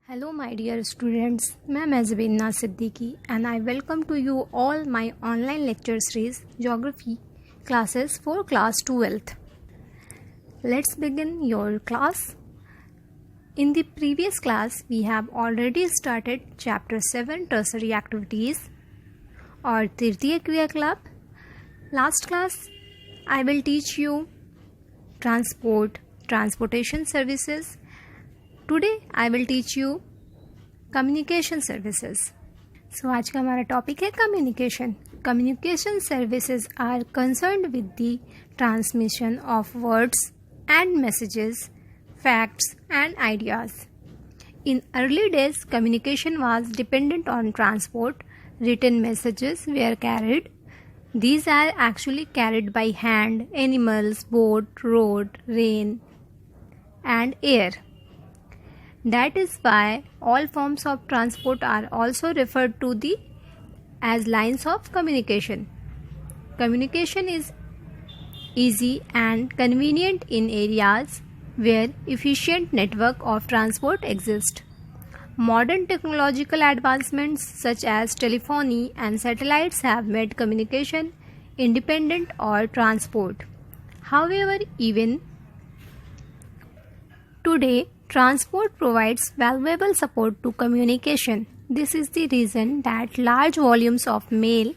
Hello my dear students, मैं ज़बीना Siddiqui and I welcome to you all my online lecture series Geography classes for class 12th. Let's begin your class. In the previous class we have already started chapter 7 tertiary activities or तृतीय क्रियाकलाप. Last class I will teach you transportation services. Today I will teach you communication services. So आज का हमारा topic है communication. Communication services are concerned with the transmission of words and messages, facts and ideas. In early days, communication was dependent on transport. Written messages were carried. These are actually carried by hand, animals, boat, road, rain and air. That is why all forms of transport are also referred to as lines of communication. Communication is easy and convenient in areas where efficient network of transport exists. Modern technological advancements such as telephony and satellites have made communication independent of transport. However, even today, transport provides valuable support to communication. This is the reason that large volumes of mail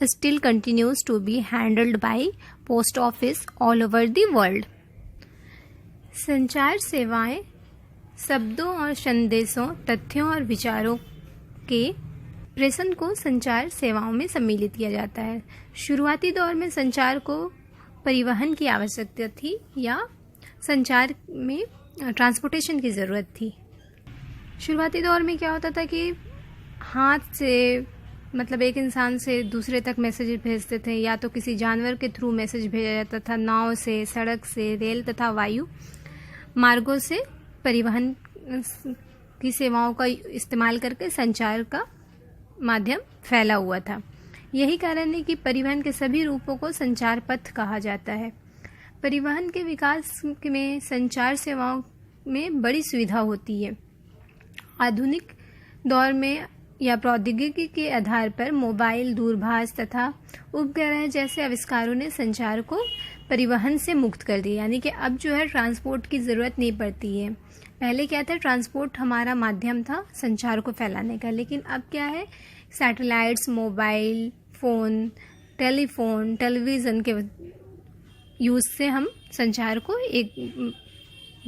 still continues to be handled by post office all over the world. संचार सेवाएं शब्दों और संदेशों, तथ्यों और विचारों के प्रेषण को संचार सेवाओं में सम्मिलित किया जाता है. शुरुआती दौर में संचार को परिवहन की आवश्यकता थी या संचार में ट्रांसपोर्टेशन की ज़रूरत थी. शुरुआती दौर में क्या होता था कि हाथ से मतलब एक इंसान से दूसरे तक मैसेज भेजते थे या तो किसी जानवर के थ्रू मैसेज भेजा जाता था. नाव से, सड़क से, रेल तथा वायु मार्गों से परिवहन की सेवाओं का इस्तेमाल करके संचार का माध्यम फैला हुआ था. यही कारण है कि परिवहन के सभी रूपों को संचार पथ कहा जाता है. परिवहन के विकास में संचार सेवाओं में बड़ी सुविधा होती है. आधुनिक दौर में या प्रौद्योगिकी के आधार पर मोबाइल, दूरभाष तथा उपग्रह जैसे आविष्कारों ने संचार को परिवहन से मुक्त कर दिया. यानी कि अब जो है ट्रांसपोर्ट की ज़रूरत नहीं पड़ती है. पहले क्या था, ट्रांसपोर्ट हमारा माध्यम था संचार को फैलाने का, लेकिन अब क्या है, satellites, mobile phone, telephone, television के यूज़ से हम संचार को एक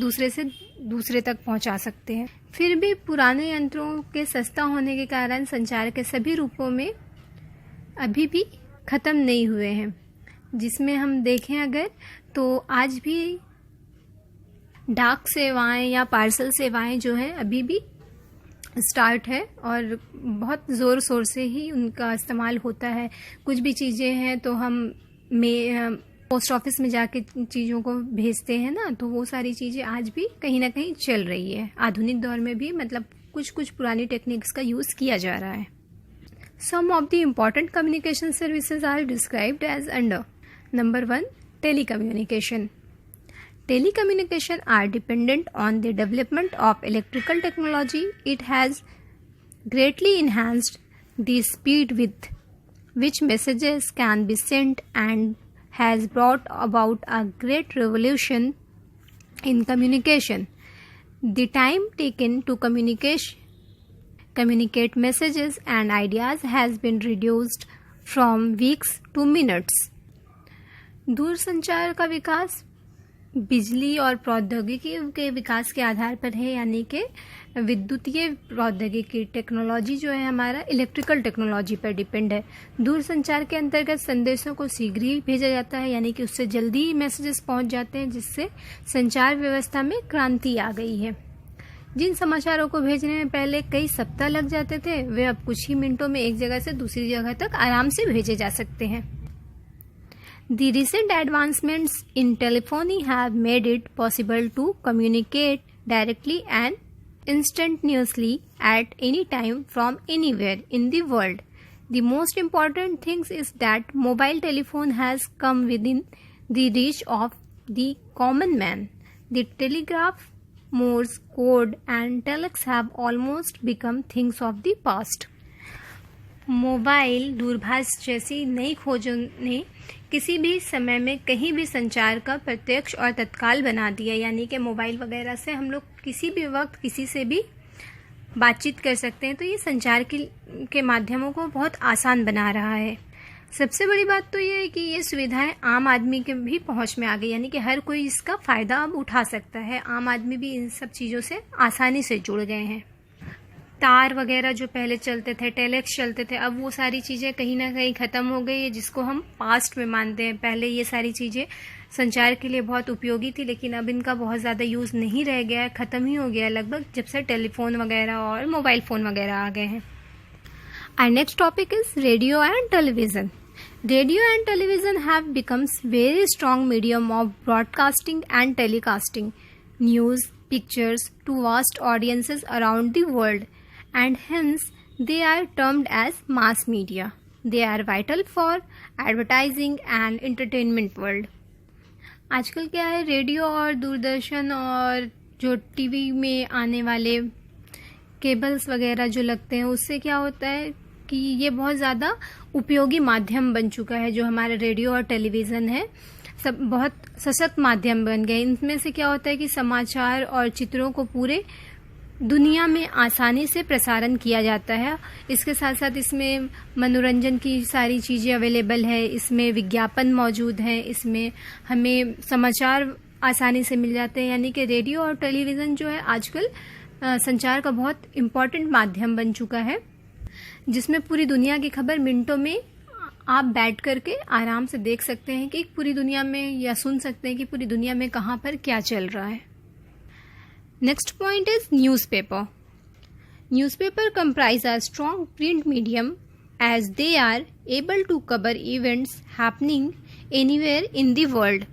दूसरे से दूसरे तक पहुंचा सकते हैं. फिर भी पुराने यंत्रों के सस्ता होने के कारण संचार के सभी रूपों में अभी भी ख़त्म नहीं हुए हैं. जिसमें हम देखें अगर तो आज भी डाक सेवाएं या पार्सल सेवाएं जो हैं अभी भी स्टार्ट है और बहुत ज़ोर शोर से ही उनका इस्तेमाल होता है. कुछ भी चीज़ें हैं तो हम पोस्ट ऑफिस में जाके चीज़ों को भेजते हैं ना, तो वो सारी चीज़ें आज भी कहीं ना कहीं चल रही है. आधुनिक दौर में भी मतलब कुछ पुरानी टेक्निक्स का यूज़ किया जा रहा है. Some of the important communication services are described as under. Number 1, telecommunication. Telecommunication are dependent on the development of electrical technology. It has greatly enhanced the speed with which messages can be sent and has brought about a great revolution in communication. The time taken to communicate messages and ideas has been reduced from weeks to minutes. दूरसंचार का विकास बिजली और प्रौद्योगिकी के विकास के आधार पर है. यानी कि विद्युतीय प्रौद्योगिकी टेक्नोलॉजी जो है हमारा इलेक्ट्रिकल टेक्नोलॉजी पर डिपेंड है. दूरसंचार के अंतर्गत संदेशों को शीघ्र ही भेजा जाता है, यानी कि उससे जल्दी मैसेजेस पहुंच जाते हैं, जिससे संचार व्यवस्था में क्रांति आ गई है. जिन समाचारों को भेजने में पहले कई सप्ताह लग जाते थे, वे अब कुछ ही मिनटों में एक जगह से दूसरी जगह तक आराम से भेजे जा सकते हैं. The recent advancements in telephony have made it possible to communicate directly and instantaneously at any time from anywhere in the world. The most important thing is that mobile telephone has come within the reach of the common man. The telegraph Morse code and telex have almost become things of the past. Mobile, दूरभाष जैसी नई खोजों ने किसी भी समय में कहीं भी संचार का प्रत्यक्ष और तत्काल बना दिया। यानी कि मोबाइल वगैरह से हम लोग किसी भी वक्त किसी से भी बातचीत कर सकते हैं। तो ये संचार के माध्यमों को बहुत आसान बना रहा है। सबसे बड़ी बात तो ये है कि ये सुविधाएं आम आदमी के भी पहुंच में आ गई, यानी कि हर कोई इसका फ़ायदा अब उठा सकता है। आम आदमी भी इन सब चीज़ों से आसानी से जुड़ गए हैं। तार वगैरह जो पहले चलते थे, टेलेक्स चलते थे, अब वो सारी चीज़ें कहीं ना कहीं ख़त्म हो गई है, जिसको हम पास्ट में मानते हैं। पहले ये सारी चीज़ें संचार के लिए बहुत उपयोगी थी, लेकिन अब इनका बहुत ज़्यादा यूज़ नहीं रह गया है, ख़त्म ही हो गया है लगभग, जब से टेलीफोन वगैरह और मोबाइल फ़ोन वगैरह आ गए हैं। Our next topic is radio and television. Radio and television have become very strong medium of broadcasting and telecasting news, pictures to vast audiences around the world, and hence they are termed as mass media. They are vital for advertising and entertainment world. आजकल क्या है, radio और दूरदर्शन और जो TV में आने वाले cables वगैरह जो लगते हैं, उससे क्या होता है कि ये बहुत ज़्यादा उपयोगी माध्यम बन चुका है। जो हमारा रेडियो और टेलीविज़न है, सब बहुत सशक्त माध्यम बन गए। इनमें से क्या होता है कि समाचार और चित्रों को पूरे दुनिया में आसानी से प्रसारण किया जाता है। इसके साथ साथ इसमें मनोरंजन की सारी चीज़ें अवेलेबल है, इसमें विज्ञापन मौजूद हैं, इसमें हमें समाचार आसानी से मिल जाते हैं। यानी कि रेडियो और टेलीविज़न जो है आजकल संचार का बहुत इम्पॉर्टेंट माध्यम बन चुका है, जिसमें पूरी दुनिया की खबर मिनटों में आप बैठ करके आराम से देख सकते हैं कि पूरी दुनिया में, या सुन सकते हैं कि पूरी दुनिया में कहाँ पर क्या चल रहा है। Next point is newspaper. Newspaper comprise a strong print medium as they are able to cover events happening anywhere in the world.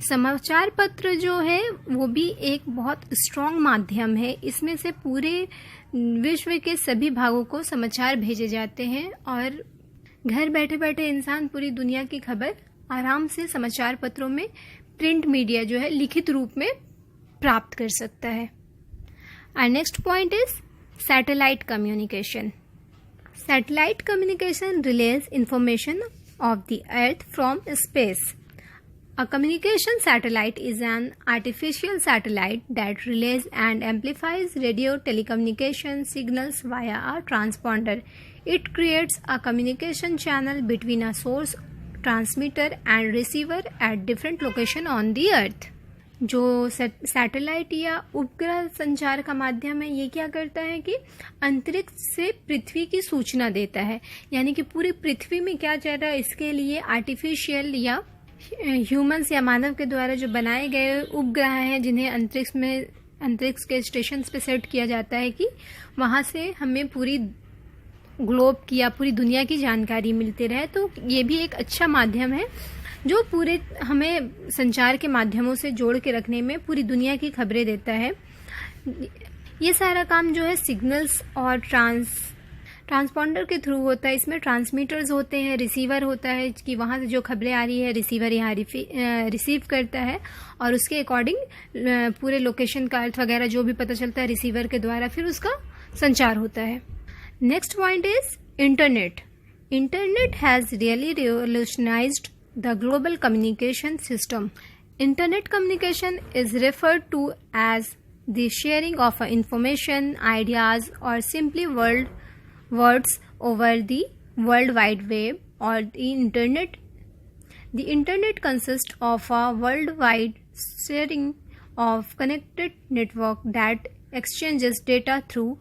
समाचार पत्र जो है वो भी एक बहुत स्ट्रॉन्ग माध्यम है। इसमें से पूरे विश्व के सभी भागों को समाचार भेजे जाते हैं और घर बैठे बैठे इंसान पूरी दुनिया की खबर आराम से समाचार पत्रों में, प्रिंट मीडिया जो है, लिखित रूप में प्राप्त कर सकता है। Our next point is satellite communication. Satellite communication relays information of the Earth from space. A communication satellite is an artificial satellite that relays and amplifies radio telecommunication signals via a transponder. It creates a communication channel between a source transmitter and receiver at different location on the Earth. जो satellite या उपग्रह संचार का माध्यम है, ये क्या करता है कि अंतरिक्ष से पृथ्वी की सूचना देता है। यानी कि पूरी पृथ्वी में क्या चल रहा है, इसके लिए आर्टिफिशियल या ह्यूमंस या मानव के द्वारा जो बनाए गए उपग्रह हैं, जिन्हें अंतरिक्ष के स्टेशन पे सेट किया जाता है कि वहाँ से हमें पूरी ग्लोब की या पूरी दुनिया की जानकारी मिलती रहे। तो ये भी एक अच्छा माध्यम है जो पूरे हमें संचार के माध्यमों से जोड़ के रखने में पूरी दुनिया की खबरें देता है। ये सारा काम जो है सिग्नल्स और ट्रांसपॉन्डर के थ्रू होता है। इसमें ट्रांसमीटर्स होते हैं, रिसीवर होता है कि वहाँ से जो खबरें आ रही है रिसीवर यहाँ रिसीव करता है और उसके अकॉर्डिंग पूरे लोकेशन का अर्थ वगैरह जो भी पता चलता है रिसीवर के द्वारा फिर उसका संचार होता है। Next point is internet. Internet has really revolutionised the global communication system. Internet communication is referred to as the sharing of information, ideas, or simply words over the World Wide Web or the Internet. The Internet consists of a worldwide sharing of connected network that exchanges data through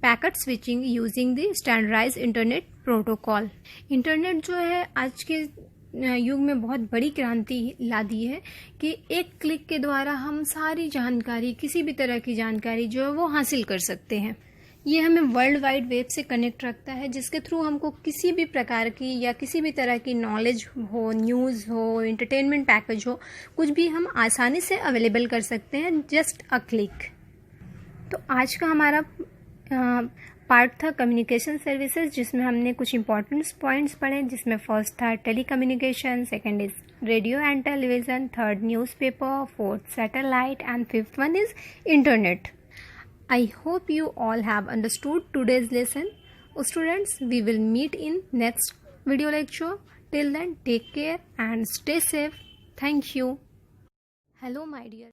packet switching using the standardized Internet protocol. Internet जो है आज के युग में बहुत बड़ी क्रांति ला दी है कि एक क्लिक के द्वारा हम सारी जानकारी, किसी भी तरह की जानकारी जो है वो हासिल कर सकते हैं। ये हमें वर्ल्ड वाइड वेब से कनेक्ट रखता है, जिसके थ्रू हमको किसी भी प्रकार की या किसी भी तरह की नॉलेज हो, न्यूज़ हो, एंटरटेनमेंट पैकेज हो, कुछ भी हम आसानी से अवेलेबल कर सकते हैं जस्ट अ क्लिक। तो आज का हमारा पार्ट था कम्युनिकेशन सर्विसेज, जिसमें हमने कुछ इंपॉर्टेंट पॉइंट्स पढ़े, जिसमें फर्स्ट था telecommunication, second is radio and television, third newspaper, fourth satellite, and fifth one is internet. I hope you all have understood today's lesson. Students, we will meet in next video lecture. Till then, take care and stay safe. Thank you. Hello my dear